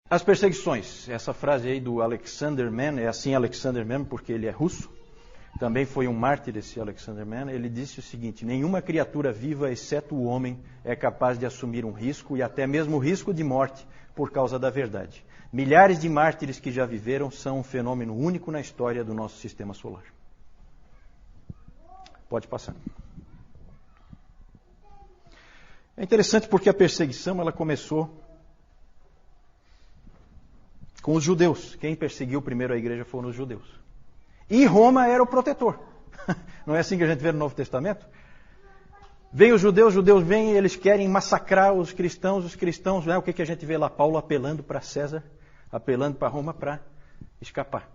As perseguições. Essa frase aí do Alexander Mann, é assim Alexander Mann porque ele é russo. Também foi um mártir esse Alexander Mann. Ele disse o seguinte: nenhuma criatura viva, exceto o homem, é capaz de assumir um risco, e até mesmo o risco de morte, por causa da verdade. Milhares de mártires que já viveram são um fenômeno único na história do nosso sistema solar. Pode passar. É interessante porque a perseguição ela começou com os judeus. Quem perseguiu primeiro a igreja foram os judeus. E Roma era o protetor. Não é assim que a gente vê no Novo Testamento? Vem os judeus vêm e eles querem massacrar os cristãos, né? O que a gente vê lá? Paulo apelando para César, apelando para Roma para escapar.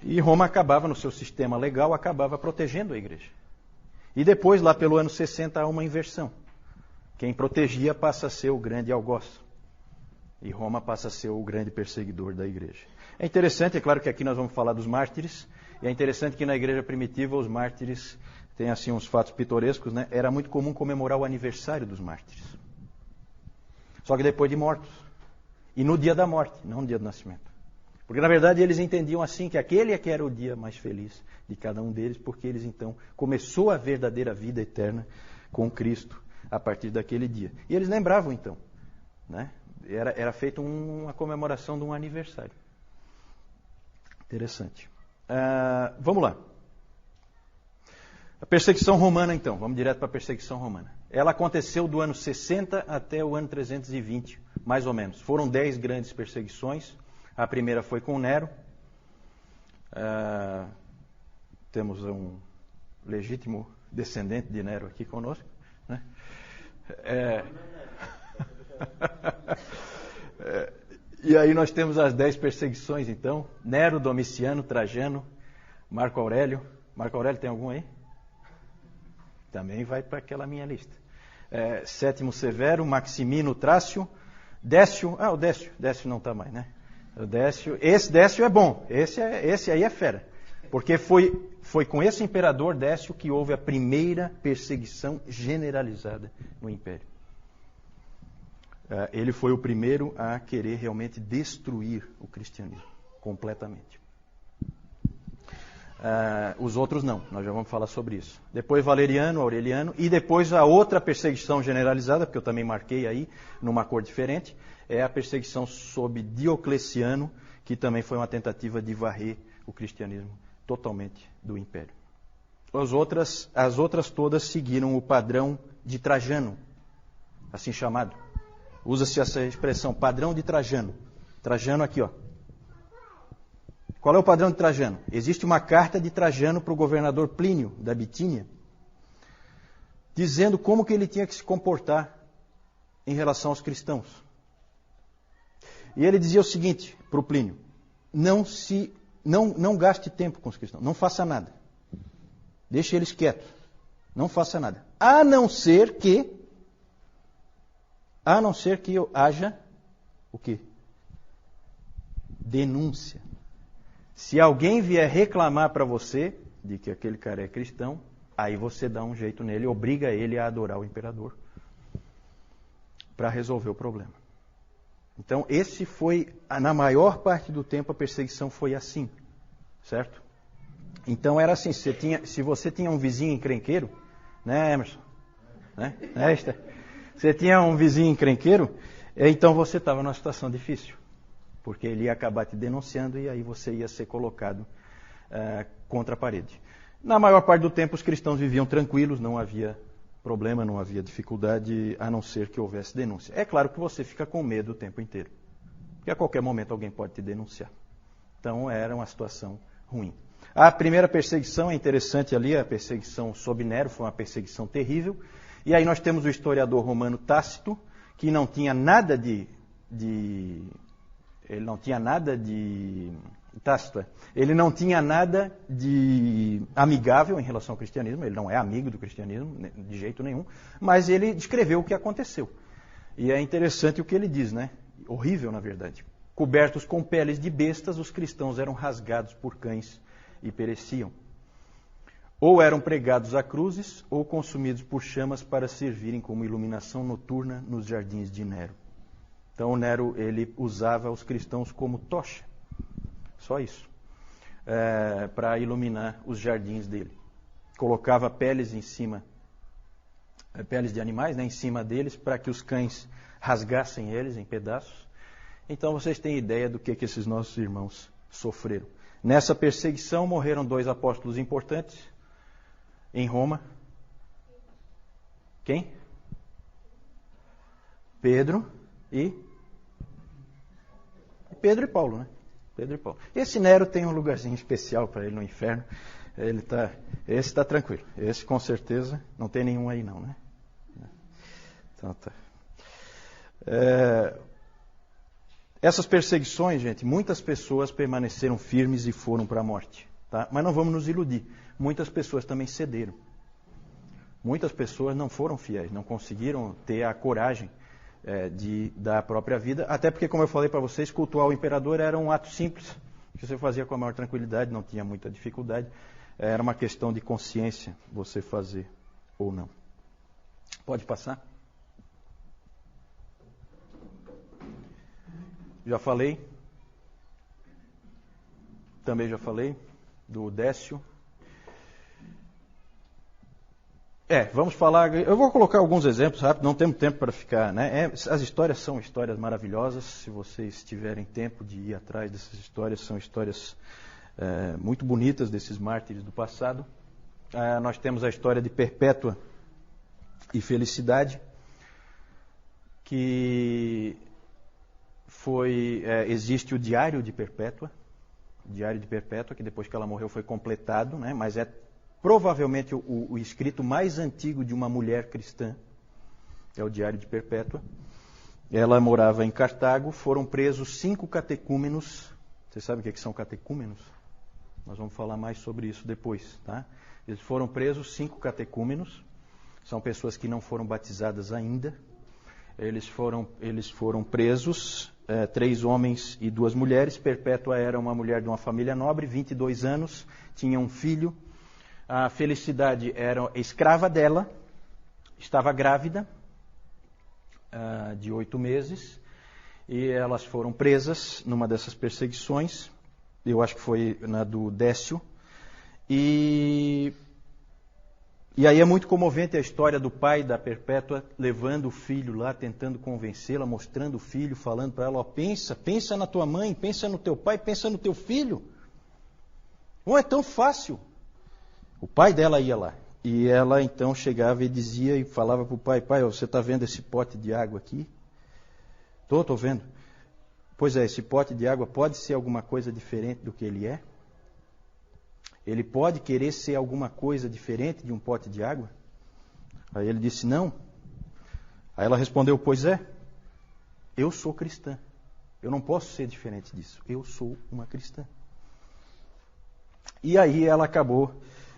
E Roma acabava, no seu sistema legal, acabava protegendo a igreja. E depois, lá pelo ano 60, há uma inversão. Quem protegia passa a ser o grande algoz. E Roma passa a ser o grande perseguidor da igreja. É interessante, é claro que aqui nós vamos falar dos mártires, e é interessante que na igreja primitiva os mártires têm assim uns fatos pitorescos, né? Era muito comum comemorar o aniversário dos mártires. Só que depois de mortos. E no dia da morte, não no dia do nascimento. Porque na verdade eles entendiam assim que aquele é que era o dia mais feliz de cada um deles, porque eles então começou a verdadeira vida eterna com Cristo a partir daquele dia. E eles lembravam então, né? Era feita uma comemoração de um aniversário. Interessante. Vamos lá. A perseguição romana, então. Vamos direto para a perseguição romana. Ela aconteceu do ano 60 até o ano 320, mais ou menos. Foram 10 grandes perseguições. A primeira foi com Nero. Temos um legítimo descendente de Nero aqui conosco, né? E aí nós temos as 10 perseguições, então. Nero, Domiciano, Trajano, Marco Aurélio. Marco Aurélio tem algum aí? Também vai para aquela minha lista. Sétimo Severo, Maximino, Trácio, Décio. O Décio. Décio não está mais, né? O Décio. Esse Décio é bom. Esse aí é fera. Porque foi com esse imperador Décio que houve a primeira perseguição generalizada no Império. Ele foi o primeiro a querer realmente destruir o cristianismo completamente. Os outros não, nós já vamos falar sobre isso. Depois Valeriano, Aureliano, e depois a outra perseguição generalizada, porque eu também marquei aí, numa cor diferente, é a perseguição sob Diocleciano, que também foi uma tentativa de varrer o cristianismo totalmente do Império. As outras todas seguiram o padrão de Trajano, assim chamado. Usa-se essa expressão, padrão de Trajano. Trajano aqui, ó. Qual é o padrão de Trajano? Existe uma carta de Trajano para o governador Plínio, da Bitínia, dizendo como que ele tinha que se comportar em relação aos cristãos. E ele dizia o seguinte para o Plínio: não gaste tempo com os cristãos, não faça nada. Deixe eles quietos, não faça nada. A não ser que haja o quê? Denúncia. Se alguém vier reclamar para você de que aquele cara é cristão, aí você dá um jeito nele, obriga ele a adorar o imperador para resolver o problema. Então, esse foi, na maior parte do tempo, a perseguição foi assim, certo? Então, era assim, se você tinha um vizinho encrenqueiro, né, Emerson? Né? Você tinha um vizinho encrenqueiro, então você estava numa situação difícil. Porque ele ia acabar te denunciando e aí você ia ser colocado contra a parede. Na maior parte do tempo, os cristãos viviam tranquilos, não havia problema, não havia dificuldade, a não ser que houvesse denúncia. É claro que você fica com medo o tempo inteiro, porque a qualquer momento alguém pode te denunciar. Então, era uma situação ruim. A primeira perseguição é interessante ali, a perseguição sob Nero, foi uma perseguição terrível. E aí nós temos o historiador romano Tácito, que não tinha nada de amigável em relação ao cristianismo, ele não é amigo do cristianismo, de jeito nenhum, mas ele descreveu o que aconteceu. E é interessante o que ele diz, né? Horrível, na verdade. Cobertos com peles de bestas, os cristãos eram rasgados por cães e pereciam. Ou eram pregados a cruzes, ou consumidos por chamas para servirem como iluminação noturna nos jardins de Nero. Então o Nero, ele usava os cristãos como tocha, só isso, para iluminar os jardins dele. Colocava peles em cima, peles de animais, né, em cima deles, para que os cães rasgassem eles em pedaços. Então vocês têm ideia do que esses nossos irmãos sofreram. Nessa perseguição morreram 2 apóstolos importantes em Roma. Quem? Pedro e Paulo, né? Pedro e Paulo. Esse Nero tem um lugarzinho especial para ele no inferno. Esse está tranquilo. Esse com certeza não tem nenhum aí não, né? Então tá. Essas perseguições, gente, muitas pessoas permaneceram firmes e foram para a morte. Tá? Mas não vamos nos iludir. Muitas pessoas também cederam. Muitas pessoas não foram fiéis, não conseguiram ter a coragem de dar a própria vida. Até porque, como eu falei para vocês, cultuar o imperador era um ato simples, que você fazia com a maior tranquilidade, não tinha muita dificuldade. Era uma questão de consciência você fazer ou não. Pode passar? Já falei. Também já falei do Décio. Vamos falar. Eu vou colocar alguns exemplos rápido, não temos tempo para ficar, né? As histórias são histórias maravilhosas. Se vocês tiverem tempo de ir atrás dessas histórias, são histórias muito bonitas desses mártires do passado. Nós temos a história de Perpétua e Felicidade, que existe o Diário de Perpétua. O Diário de Perpétua, que depois que ela morreu foi completado, né? Mas é provavelmente o escrito mais antigo de uma mulher cristã. É o Diário de Perpétua. Ela morava em Cartago. Foram presos 5 catecúmenos. Vocês sabem o que são catecúmenos? Nós vamos falar mais sobre isso depois, tá? Eles foram presos 5 catecúmenos. São pessoas que não foram batizadas ainda. Eles foram presos, 3 homens e 2 mulheres. Perpétua era uma mulher de uma família nobre, 22 anos, tinha um filho. A Felicidade era escrava dela, estava grávida de 8 meses, e elas foram presas numa dessas perseguições. Eu acho que foi na do Décio. E aí é muito comovente a história do pai da Perpétua levando o filho lá, tentando convencê-la, mostrando o filho, falando para ela, pensa na tua mãe, pensa no teu pai, pensa no teu filho. Não é tão fácil. O pai dela ia lá. E ela então chegava e dizia e falava para o pai, você está vendo esse pote de água aqui? Estou vendo. Pois esse pote de água pode ser alguma coisa diferente do que ele é? Ele pode querer ser alguma coisa diferente de um pote de água? Aí ele disse, não. Aí ela respondeu, pois é, eu sou cristã. Eu não posso ser diferente disso. Eu sou uma cristã. E aí ela acabou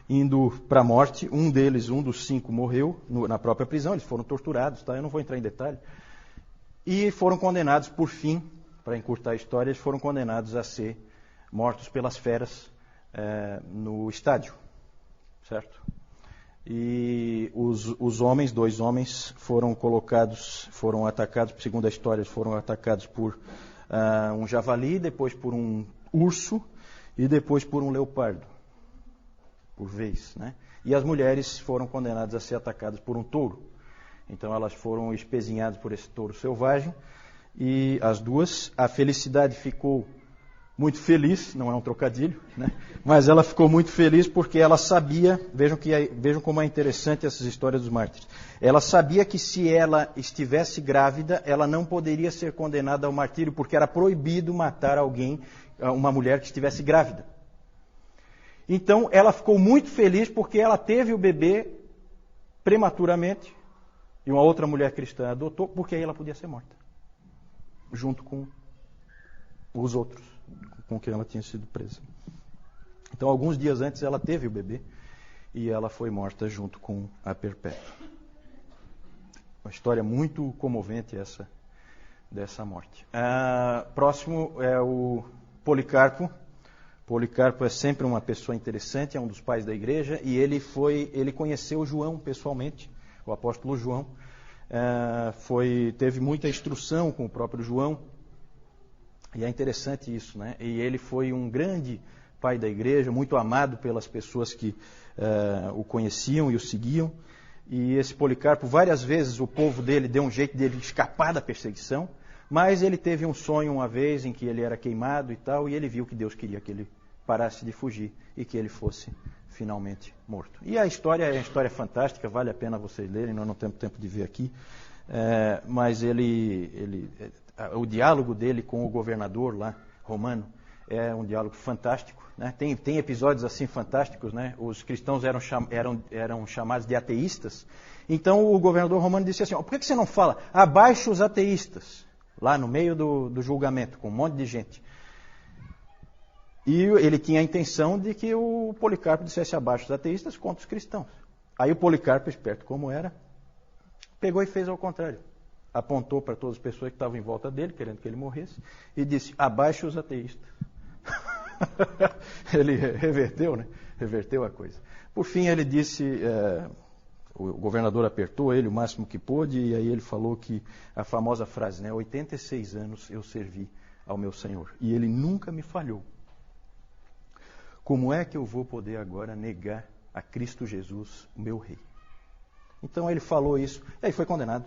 indo para a morte. Um dos 5 morreu na própria prisão. Eles foram torturados, tá? Eu não vou entrar em detalhe. E foram condenados, por fim, para encurtar a história, eles foram condenados a ser mortos pelas feras no estádio, certo? E os homens, 2 homens, foram atacados, segundo a história, foram atacados por um javali, depois por um urso e depois por um leopardo, por vez, né? E as mulheres foram condenadas a ser atacadas por um touro. Então elas foram espezinhadas por esse touro selvagem, e as 2, a Felicidade ficou muito feliz, não é um trocadilho, né? Mas ela ficou muito feliz porque ela sabia, vejam como é interessante essas histórias dos mártires. Ela sabia que se ela estivesse grávida, ela não poderia ser condenada ao martírio, porque era proibido matar alguém, uma mulher que estivesse grávida. Então ela ficou muito feliz porque ela teve o bebê prematuramente, e uma outra mulher cristã adotou, porque aí ela podia ser morta, junto com os outros com quem ela tinha sido presa. Então, alguns dias antes, ela teve o bebê e ela foi morta junto com a Perpétua. Uma história muito comovente essa dessa morte. Próximo é o Policarpo. Policarpo é sempre uma pessoa interessante, é um dos pais da igreja, e ele conheceu João pessoalmente, o apóstolo João. teve muita instrução com o próprio João. E é interessante isso, né? E ele foi um grande pai da igreja, muito amado pelas pessoas que o conheciam e o seguiam. E esse Policarpo, várias vezes o povo dele deu um jeito dele escapar da perseguição, mas ele teve um sonho uma vez em que ele era queimado e tal, e ele viu que Deus queria que ele parasse de fugir e que ele fosse finalmente morto. E a história é uma história fantástica, vale a pena vocês lerem, nós não temos tempo de ver aqui, mas o diálogo dele com o governador lá, romano, é um diálogo fantástico, né? Tem episódios assim fantásticos, né? Os cristãos eram chamados de ateístas. Então o governador romano disse assim: por que você não fala abaixo os ateístas? Lá no meio do julgamento, com um monte de gente. E ele tinha a intenção de que o Policarpo dissesse abaixo os ateístas contra os cristãos. Aí o Policarpo, esperto como era, pegou e fez ao contrário. Apontou para todas as pessoas que estavam em volta dele, querendo que ele morresse, e disse: abaixo os ateístas. Ele reverteu, né? Reverteu a coisa. Por fim, ele disse, o governador apertou ele o máximo que pôde, e aí ele falou que a famosa frase, né? 86 anos eu servi ao meu Senhor, e ele nunca me falhou. Como é que eu vou poder agora negar a Cristo Jesus, o meu rei? Então ele falou isso, e aí foi condenado.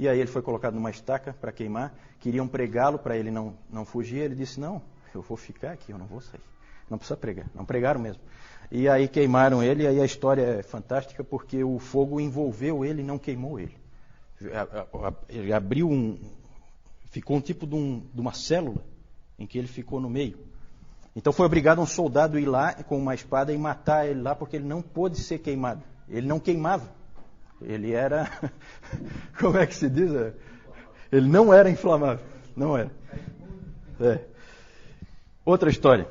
E aí ele foi colocado numa estaca para queimar, queriam pregá-lo para ele não fugir, ele disse: não, eu vou ficar aqui, eu não vou sair. Não precisa pregar. Não pregaram mesmo. E aí queimaram ele, e aí a história é fantástica porque o fogo envolveu ele e não queimou ele. Ele abriu ficou um tipo de uma célula em que ele ficou no meio. Então foi obrigado um soldado a ir lá com uma espada e matar ele lá, porque ele não pôde ser queimado. Ele não queimava. Ele era, como é que se diz? Ele não era inflamável. Não era. Outra história.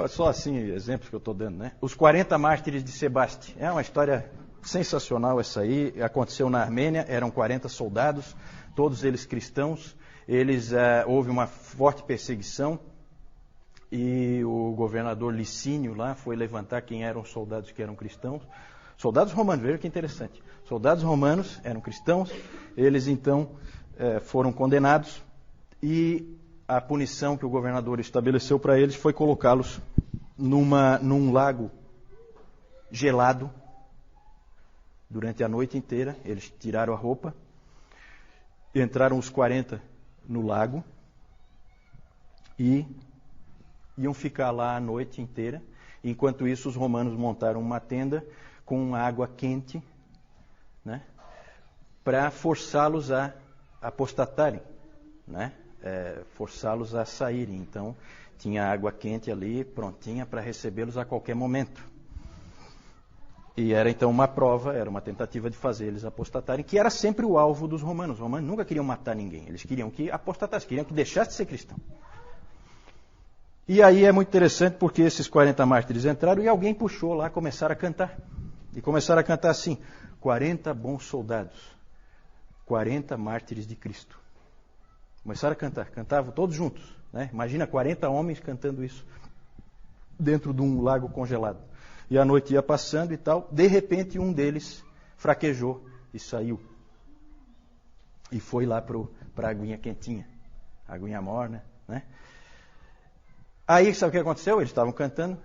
Só assim, exemplos que eu estou dando, né? Os 40 mártires de Sebaste. É uma história sensacional essa aí. Aconteceu na Armênia, eram 40 soldados, todos eles cristãos. Houve uma forte perseguição e o governador Licínio lá foi levantar quem eram os soldados que eram cristãos. Soldados romanos, veja que interessante. Soldados romanos eram cristãos, eles então foram condenados e a punição que o governador estabeleceu para eles foi colocá-los num lago gelado durante a noite inteira. Eles tiraram a roupa, entraram os 40 no lago e iam ficar lá a noite inteira. Enquanto isso, os romanos montaram uma tenda com água quente, né, para forçá-los a apostatarem, né? Forçá-los a saírem. Então, tinha água quente ali, prontinha para recebê-los a qualquer momento. E era então uma prova, era uma tentativa de fazer eles apostatarem, que era sempre o alvo dos romanos. Os romanos nunca queriam matar ninguém, eles queriam que apostatassem, queriam que deixasse de ser cristão. E aí é muito interessante porque esses 40 mártires entraram e alguém puxou lá, começaram a cantar. E começaram a cantar assim: 40 bons soldados, 40 mártires de Cristo. Começaram a cantar, cantavam todos juntos, né? Imagina 40 homens cantando isso dentro de um lago congelado. E a noite ia passando e tal, de repente um deles fraquejou e saiu. E foi lá para a aguinha quentinha, a aguinha morna, né? Aí sabe o que aconteceu? Eles estavam cantando,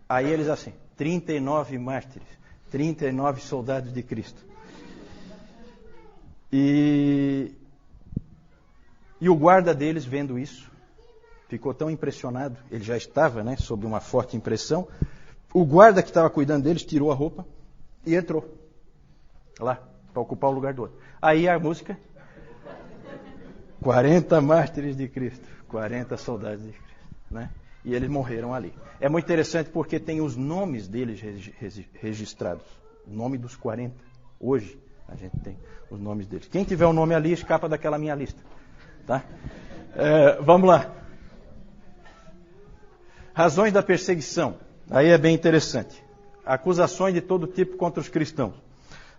aí eles assim, 39 mártires, 39 soldados de Cristo. E o guarda deles, vendo isso, ficou tão impressionado, ele já estava, né, sob uma forte impressão. O guarda que estava cuidando deles tirou a roupa e entrou lá, para ocupar o lugar do outro. Aí a música, 40 mártires de Cristo, 40 soldados de Cristo, né? E eles morreram ali. É muito interessante porque tem os nomes deles registrados, o nome dos 40. Hoje a gente tem os nomes deles. Quem tiver o nome ali, escapa daquela minha lista. Tá? Vamos lá. Razões da perseguição. Aí é bem interessante. Acusações de todo tipo contra os cristãos.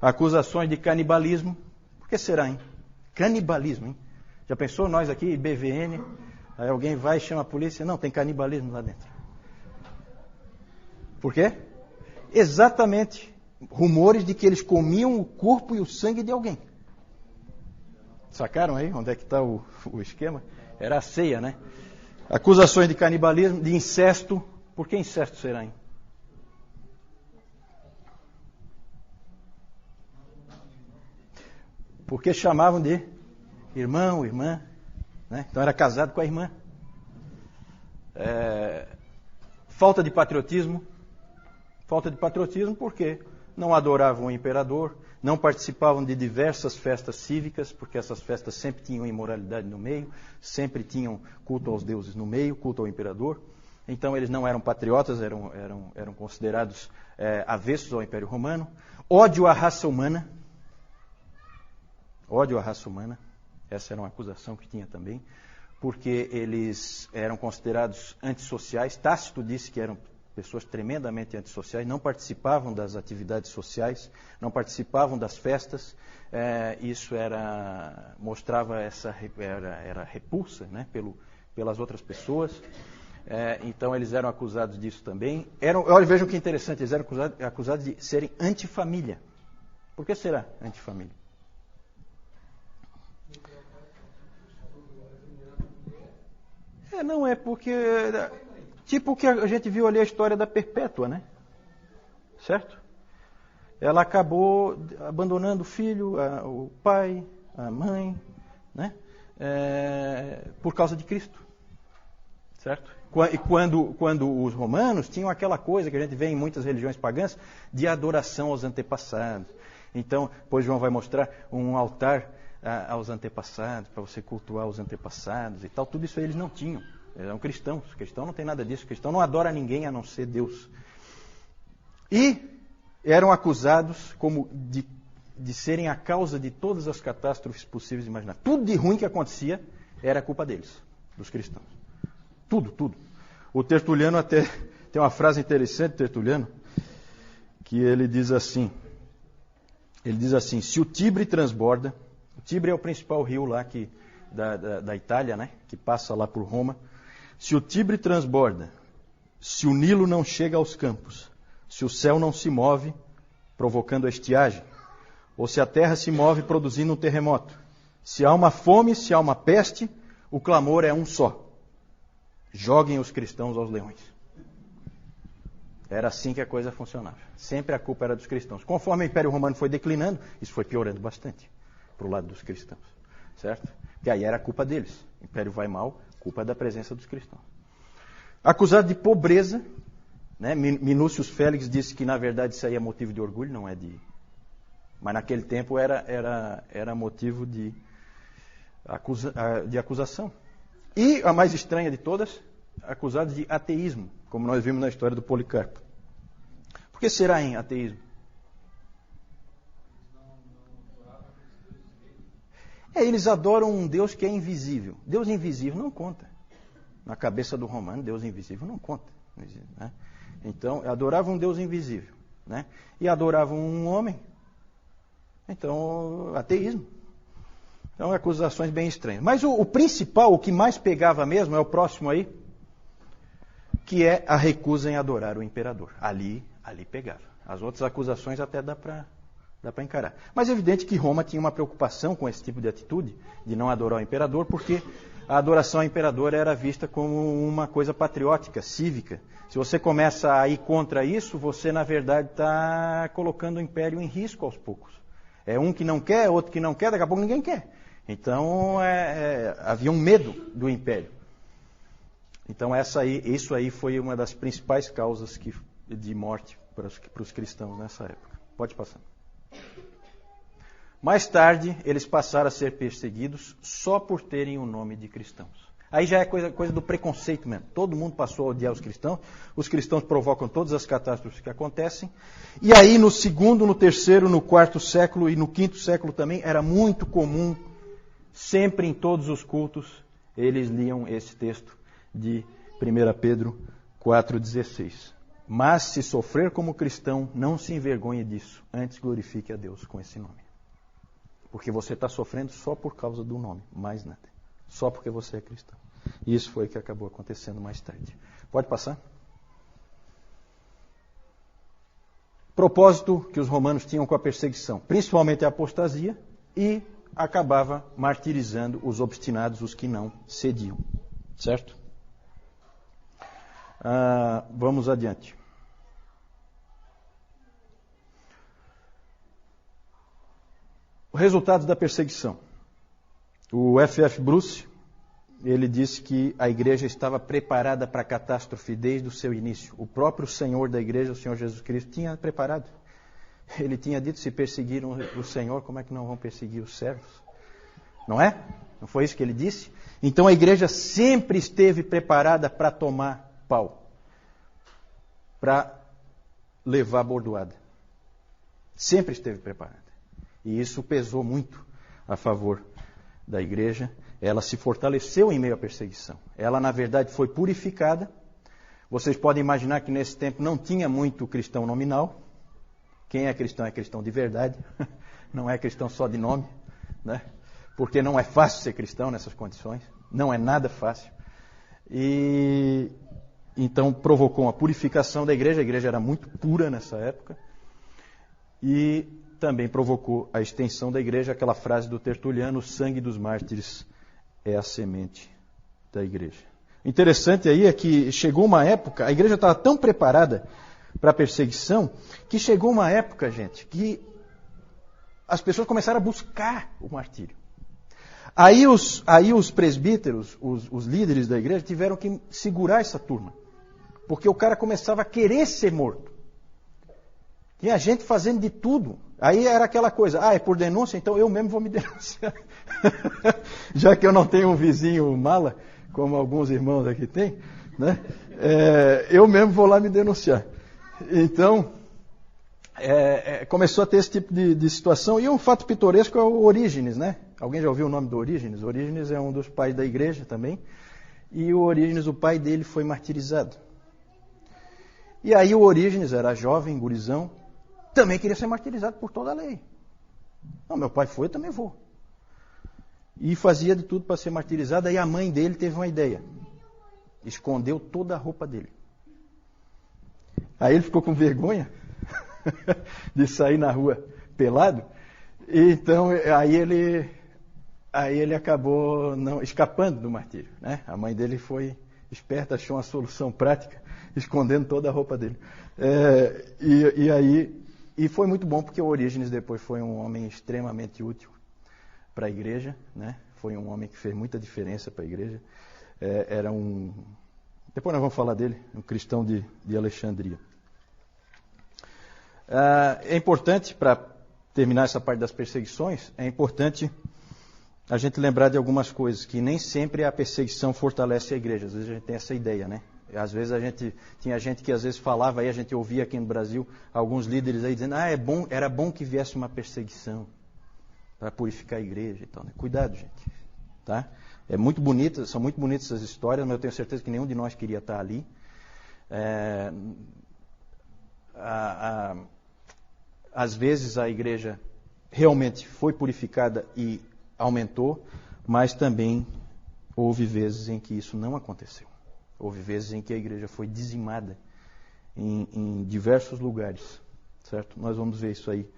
Acusações de canibalismo. Por que será, hein? Canibalismo, hein? Já pensou nós aqui, BVN, aí alguém vai e chama a polícia? Não, tem canibalismo lá dentro. Por quê? Exatamente rumores de que eles comiam o corpo e o sangue de alguém. Sacaram aí onde é que está o esquema? Era a ceia, né? Acusações de canibalismo, de incesto. Por que incesto será, hein? Porque chamavam de irmão, irmã, né? Então era casado com a irmã. Falta de patriotismo. Falta de patriotismo porque não adoravam o imperador, não participavam de diversas festas cívicas, porque essas festas sempre tinham imoralidade no meio, sempre tinham culto aos deuses no meio, culto ao imperador. Então eles não eram patriotas, eram considerados avessos ao Império Romano. Ódio à raça humana. Ódio à raça humana. Essa era uma acusação que tinha também, porque eles eram considerados antissociais. Tácito disse que eram pessoas tremendamente antissociais, não participavam das atividades sociais, não participavam das festas. Isso mostrava era repulsa, né, pelas outras pessoas. Então eles eram acusados disso também. Olha, vejam que interessante, eles eram acusados de serem antifamília. Por que será antifamília? Não é porque... Tipo o que a gente viu ali a história da Perpétua, né? Certo? Ela acabou abandonando o filho, o pai, a mãe, né? Por causa de Cristo. Certo? E quando os romanos tinham aquela coisa que a gente vê em muitas religiões pagãs, de adoração aos antepassados. Então, depois João vai mostrar um altar aos antepassados, para você cultuar os antepassados e tal. Tudo isso aí eles não tinham. Eles eram cristãos. O cristão não tem nada disso. O cristão não adora ninguém a não ser Deus. E eram acusados como de serem a causa de todas as catástrofes possíveis e imagináveis. Tudo de ruim que acontecia era culpa deles, dos cristãos. Tudo. O Tertuliano até tem uma frase interessante, Tertuliano, que ele diz assim, se o Tibre transborda, o Tibre é o principal rio lá da Itália, né, que passa lá por Roma. Se o Tibre transborda, se o Nilo não chega aos campos, se o céu não se move, provocando a estiagem, ou se a terra se move produzindo um terremoto, se há uma fome, se há uma peste, o clamor é um só: joguem os cristãos aos leões. Era assim que a coisa funcionava. Sempre a culpa era dos cristãos. Conforme o Império Romano foi declinando, isso foi piorando bastante para o lado dos cristãos. Certo? Que aí era a culpa deles. O Império vai mal, culpa da presença dos cristãos. Acusado de pobreza, né? Minúcius Félix disse que na verdade isso aí é motivo de orgulho, não é de... Mas naquele tempo era motivo de acusação. E a mais estranha de todas, acusado de ateísmo, como nós vimos na história do Policarpo. Por que será em ateísmo? Eles adoram um Deus que é invisível. Deus invisível não conta. Na cabeça do romano, Deus invisível não conta. Né? Então, adoravam um Deus invisível. Né? E adoravam um homem. Então, ateísmo. Então, acusações bem estranhas. Mas o principal, o que mais pegava mesmo, é o próximo aí, que é a recusa em adorar o imperador. Ali pegava. As outras acusações até dá para encarar. Mas é evidente que Roma tinha uma preocupação com esse tipo de atitude, de não adorar o imperador, porque a adoração ao imperador era vista como uma coisa patriótica, cívica. Se você começa a ir contra isso, você, na verdade, está colocando o império em risco aos poucos. É um que não quer, outro que não quer, daqui a pouco ninguém quer. Então, havia um medo do império. Então, isso aí foi uma das principais causas de morte para os cristãos nessa época. Pode passar. Mais tarde, eles passaram a ser perseguidos só por terem o nome de cristãos. Aí já é coisa do preconceito mesmo. Todo mundo passou a odiar os cristãos provocam todas as catástrofes que acontecem. E aí no segundo, no terceiro, no quarto século e no quinto século também, era muito comum, sempre em todos os cultos, eles liam esse texto de 1 Pedro 4,16. Mas se sofrer como cristão, não se envergonhe disso, antes glorifique a Deus com esse nome. Porque você está sofrendo só por causa do nome, mais nada. Só porque você é cristão. E isso foi o que acabou acontecendo mais tarde. Pode passar? propósito que os romanos tinham com a perseguição, principalmente a apostasia, e acabava martirizando os obstinados, os que não cediam. Certo? Vamos adiante. Os resultados da perseguição. O F.F. Bruce, ele disse que a igreja estava preparada para a catástrofe desde o seu início. O próprio Senhor da igreja, o Senhor Jesus Cristo, tinha preparado. Ele tinha dito, se perseguiram o Senhor, como é que não vão perseguir os servos? Não é? Não foi isso que ele disse? Então a igreja sempre esteve preparada para tomar pau, para levar a bordoada. Sempre esteve preparada. E isso pesou muito a favor da igreja. Ela se fortaleceu em meio à perseguição. Ela, na verdade, foi purificada. Vocês podem imaginar que nesse tempo não tinha muito cristão nominal. Quem é cristão de verdade. Não é cristão só de nome, né? Porque não é fácil ser cristão nessas condições. Não é nada fácil. E então provocou uma purificação da igreja. A igreja era muito pura nessa época. E também provocou a extensão da igreja, aquela frase do Tertuliano, o sangue dos mártires é a semente da igreja. O interessante aí é que chegou uma época, a igreja estava tão preparada para a perseguição, que chegou uma época, gente, que as pessoas começaram a buscar o martírio. Aí os presbíteros, os líderes da igreja, tiveram que segurar essa turma, porque o cara começava a querer ser morto. Tinha gente fazendo de tudo. Aí era aquela coisa, é por denúncia, então eu mesmo vou me denunciar. Já que eu não tenho um vizinho mala, como alguns irmãos aqui têm, né? Eu mesmo vou lá me denunciar. Então, começou a ter esse tipo de situação. E um fato pitoresco é o Orígenes, né? Alguém já ouviu o nome do Orígenes? Orígenes é um dos pais da igreja também. E o Orígenes, o pai dele, foi martirizado. E aí o Orígenes era jovem, gurizão, também queria ser martirizado por toda a lei. Não, meu pai foi, eu também vou. E fazia de tudo para ser martirizado. Aí a mãe dele teve uma ideia. Escondeu toda a roupa dele. Aí ele ficou com vergonha de sair na rua pelado. Então, aí ele acabou escapando do martírio, né? A mãe dele foi esperta, achou uma solução prática, escondendo toda a roupa dele. E foi muito bom, porque o Orígenes depois foi um homem extremamente útil para a igreja, né? Foi um homem que fez muita diferença para a igreja. Depois nós vamos falar dele, um cristão de Alexandria. É importante, para terminar essa parte das perseguições, é importante a gente lembrar de algumas coisas, que nem sempre a perseguição fortalece a igreja. Às vezes a gente tem essa ideia, né? Às vezes tinha gente que às vezes falava, aí a gente ouvia aqui no Brasil, alguns líderes aí dizendo, era bom que viesse uma perseguição para purificar a igreja e tal, né? Cuidado, gente, tá? São muito bonitas essas histórias, mas eu tenho certeza que nenhum de nós queria estar ali. Às vezes a igreja realmente foi purificada e aumentou, mas também houve vezes em que isso não aconteceu. Houve vezes em que a igreja foi dizimada em diversos lugares, certo? Nós vamos ver isso aí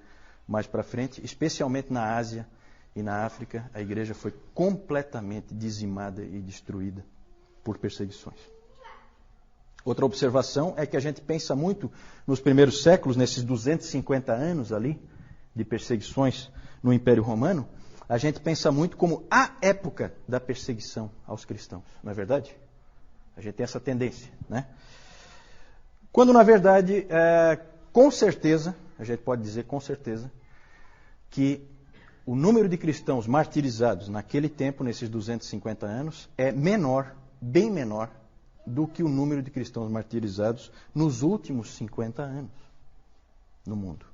mais para frente, especialmente na Ásia e na África, a igreja foi completamente dizimada e destruída por perseguições. Outra observação é que a gente pensa muito nos primeiros séculos, nesses 250 anos ali de perseguições no Império Romano, a gente pensa muito como a época da perseguição aos cristãos, não é verdade? A gente tem essa tendência, né? Quando, na verdade, com certeza, a gente pode dizer com certeza, que o número de cristãos martirizados naquele tempo, nesses 250 anos, é menor, bem menor, do que o número de cristãos martirizados nos últimos 50 anos no mundo.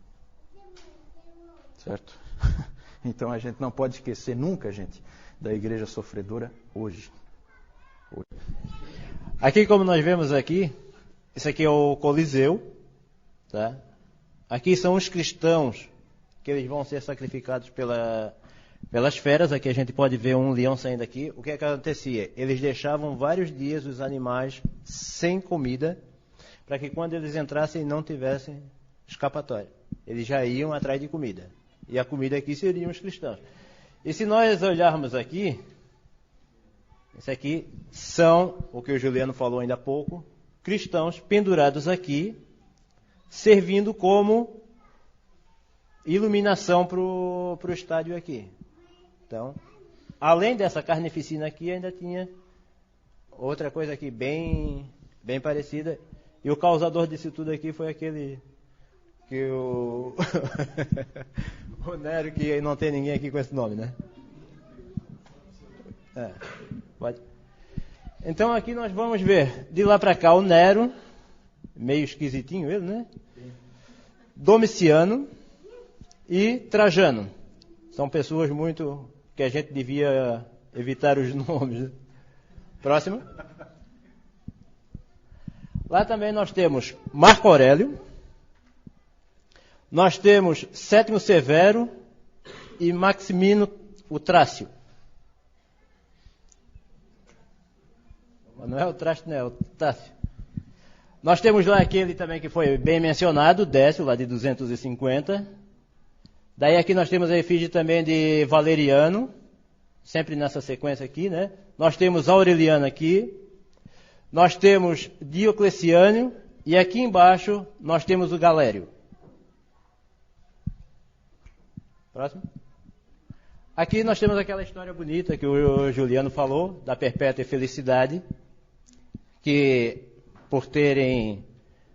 Certo? Então a gente não pode esquecer nunca, gente, da igreja sofredora hoje. Aqui, como nós vemos aqui, esse aqui é o Coliseu, tá? Aqui são os cristãos que eles vão ser sacrificados pelas feras. Aqui a gente pode ver um leão saindo aqui. O que acontecia? Eles deixavam vários dias os animais sem comida, para que quando eles entrassem não tivessem escapatória. Eles já iam atrás de comida. E a comida aqui seriam os cristãos. E se nós olharmos aqui, isso aqui são, o que o Juliano falou ainda há pouco, cristãos pendurados aqui, servindo como iluminação para o estádio aqui. Então, além dessa carnificina aqui, ainda tinha outra coisa aqui bem parecida. E o causador disso tudo aqui foi aquele que o o Nero, que não tem ninguém aqui com esse nome, né? Pode. Então aqui nós vamos ver, de lá para cá, o Nero, meio esquisitinho ele, né? Domiciano e Trajano. São pessoas muito que a gente devia evitar os nomes. Né? Próximo. Lá também nós temos Marco Aurélio, nós temos Sétimo Severo e Maximino o Trácio. Não é o Trácio, não é o Trácio. Nós temos lá aquele também que foi bem mencionado, Décio, lá de 250. Daí aqui nós temos a efígie também de Valeriano, sempre nessa sequência aqui, né? Nós temos Aureliano aqui. Nós temos Diocleciano e aqui embaixo nós temos o Galério. Próximo. Aqui nós temos aquela história bonita que o Juliano falou, da perpétua felicidade, que por terem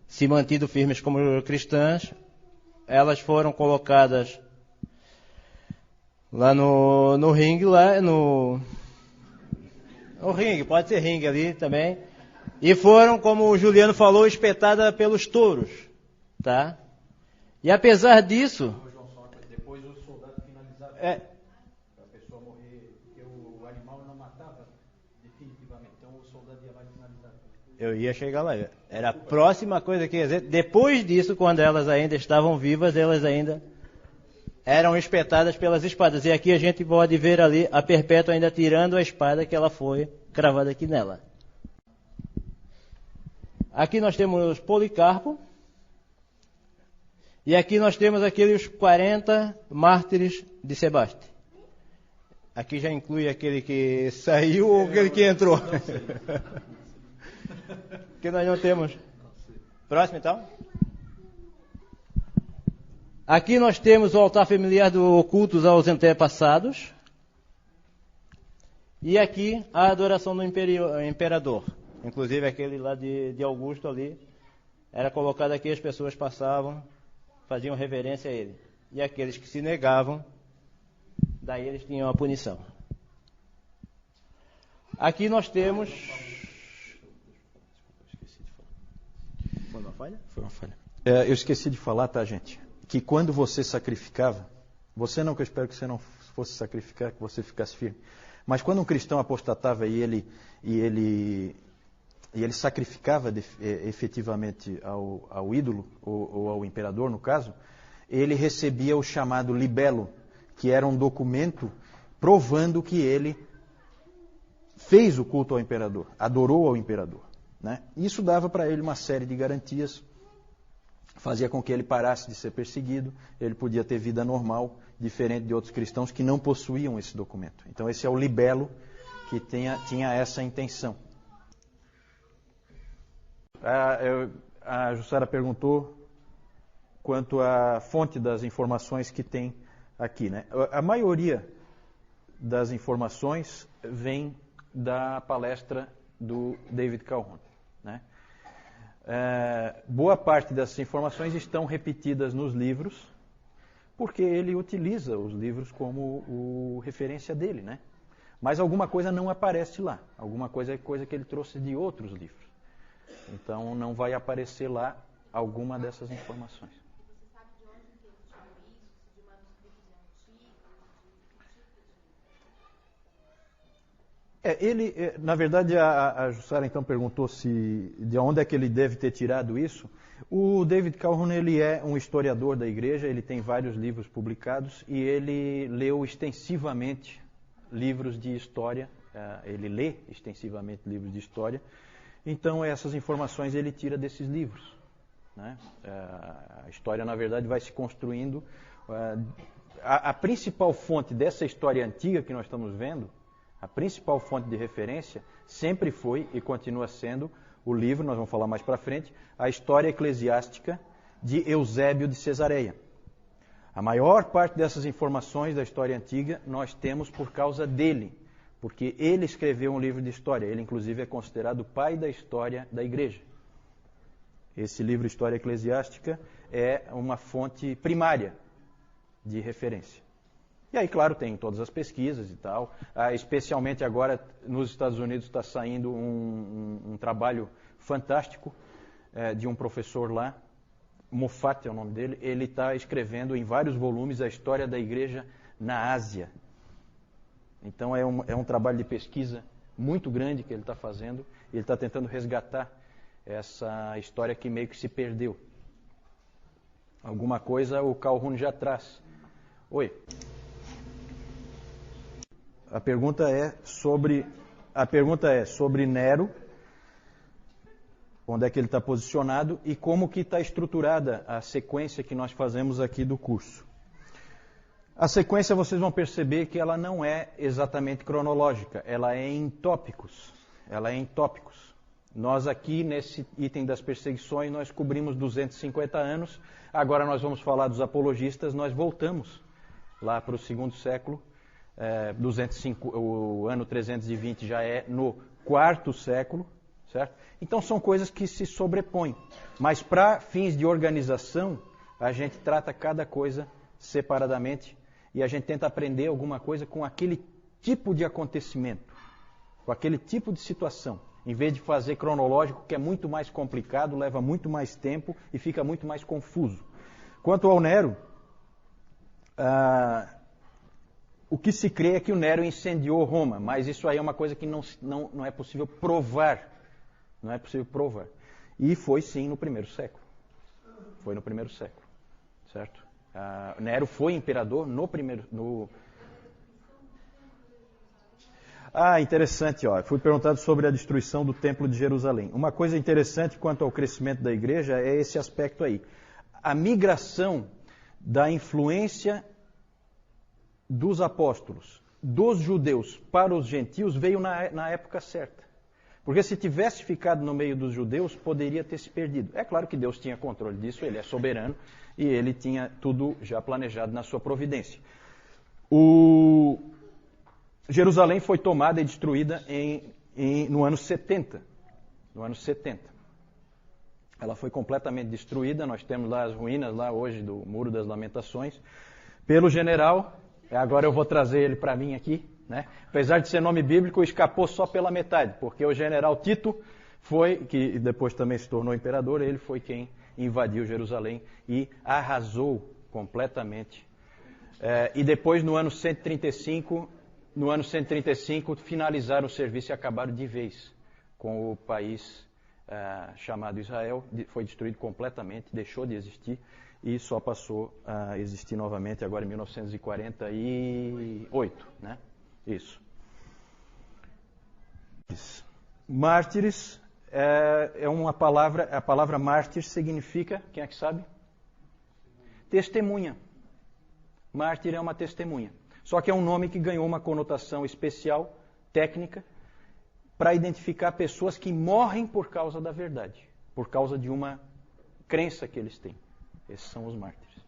se mantido firmes como cristãs, elas foram colocadas lá no ringue, lá no ringue, pode ser ringue ali também. E foram, como o Juliano falou, espetadas pelos touros, tá? E apesar disso... Depois o soldado finalizava. Para a pessoa morrer, porque o animal não matava definitivamente. Então o soldado ia lá e finalizava. Eu ia chegar lá. Era a próxima coisa que ia dizer. Depois disso, quando elas ainda estavam vivas, elas ainda eram espetadas pelas espadas. E aqui a gente pode ver ali a Perpétua ainda tirando a espada que ela foi cravada aqui nela. Aqui nós temos Policarpo. E aqui nós temos aqueles 40 mártires de Sebaste. Aqui já inclui aquele que saiu ou aquele que entrou. Que nós não temos. Próximo então. Aqui nós temos o altar familiar do cultos aos antepassados. E aqui a adoração do imperador. Inclusive aquele lá de Augusto ali. Era colocado aqui, as pessoas passavam, faziam reverência a ele. E aqueles que se negavam, daí eles tinham a punição. Aqui nós temos... Foi uma falha? Foi uma falha. Eu esqueci de falar, tá, gente? Que quando você sacrificava, você não, que eu espero que você não fosse sacrificar, que você ficasse firme. Mas quando um cristão apostatava e ele sacrificava efetivamente ao ídolo, ou ao imperador, no caso, ele recebia o chamado libelo, que era um documento provando que ele fez o culto ao imperador, adorou ao imperador. Né? Isso dava para ele uma série de garantias, fazia com que ele parasse de ser perseguido, ele podia ter vida normal, diferente de outros cristãos que não possuíam esse documento. Então esse é o libelo que tinha essa intenção. A Jussara perguntou quanto à fonte das informações que tem aqui. Né? A maioria das informações vem da palestra do David Calhoun. Né? Boa parte dessas informações estão repetidas nos livros, porque ele utiliza os livros como referência dele. Né? Mas alguma coisa não aparece lá. Alguma coisa é coisa que ele trouxe de outros livros. Então não vai aparecer lá alguma dessas informações. Você sabe de onde ele tirou isso? De manuscritos antigos? Na verdade, a Jussara então perguntou de onde é que ele deve ter tirado isso. O David Calhoun, ele é um historiador da igreja, ele tem vários livros publicados e ele leu extensivamente livros de história, ele lê extensivamente livros de história. Então, essas informações ele tira desses livros. né? A história, na verdade, vai se construindo. A principal fonte dessa história antiga que nós estamos vendo, a principal fonte de referência, sempre foi e continua sendo o livro, nós vamos falar mais para frente, a História Eclesiástica de Eusébio de Cesareia. A maior parte dessas informações da história antiga nós temos por causa dele, porque ele escreveu um livro de história. Ele, inclusive, é considerado o pai da história da igreja. Esse livro, História Eclesiástica, é uma fonte primária de referência. E aí, claro, tem todas as pesquisas e tal. Especialmente agora, nos Estados Unidos, está saindo um trabalho fantástico de um professor lá, Moffat é o nome dele. Ele está escrevendo em vários volumes a história da igreja na Ásia. Então é um trabalho de pesquisa muito grande que ele está fazendo. Ele está tentando resgatar essa história que meio que se perdeu. Alguma coisa o Calhoun já traz. Oi. A pergunta é sobre Nero, onde é que ele está posicionado e como que está estruturada a sequência que nós fazemos aqui do curso. A sequência, vocês vão perceber que ela não é exatamente cronológica, ela é em tópicos. Nós aqui, nesse item das perseguições, nós cobrimos 250 anos, agora nós vamos falar dos apologistas, nós voltamos lá para o segundo século, 205, o ano 320 já é no quarto século, certo? Então são coisas que se sobrepõem, mas para fins de organização, a gente trata cada coisa separadamente e a gente tenta aprender alguma coisa com aquele tipo de acontecimento, com aquele tipo de situação, em vez de fazer cronológico, que é muito mais complicado, leva muito mais tempo e fica muito mais confuso. Quanto ao Nero, o que se crê é que o Nero incendiou Roma, mas isso aí é uma coisa que não é possível provar. Não é possível provar. E foi sim no primeiro século. Foi no primeiro século. Certo? Nero foi imperador no primeiro... interessante. Fui perguntado sobre a destruição do Templo de Jerusalém. Uma coisa interessante quanto ao crescimento da igreja é esse aspecto aí. A migração da influência dos apóstolos, dos judeus para os gentios, veio na época certa. Porque se tivesse ficado no meio dos judeus, poderia ter se perdido. É claro que Deus tinha controle disso, ele é soberano e ele tinha tudo já planejado na sua providência. Jerusalém foi tomada e destruída no ano 70. No ano 70. Ela foi completamente destruída, nós temos lá as ruínas lá hoje do Muro das Lamentações, pelo general, agora eu vou trazer ele para mim aqui, né? Apesar de ser nome bíblico, escapou só pela metade, porque o general Tito que depois também se tornou imperador, ele foi quem invadiu Jerusalém e arrasou completamente. E depois, no ano 135, finalizaram o serviço e acabaram de vez com o país chamado Israel. Foi destruído completamente, deixou de existir e só passou a existir novamente agora em 1948, né? Isso. Mártires é uma palavra, a palavra mártir significa, quem é que sabe? Testemunha. Mártir é uma testemunha. Só que é um nome que ganhou uma conotação especial, técnica, para identificar pessoas que morrem por causa da verdade, por causa de uma crença que eles têm. Esses são os mártires.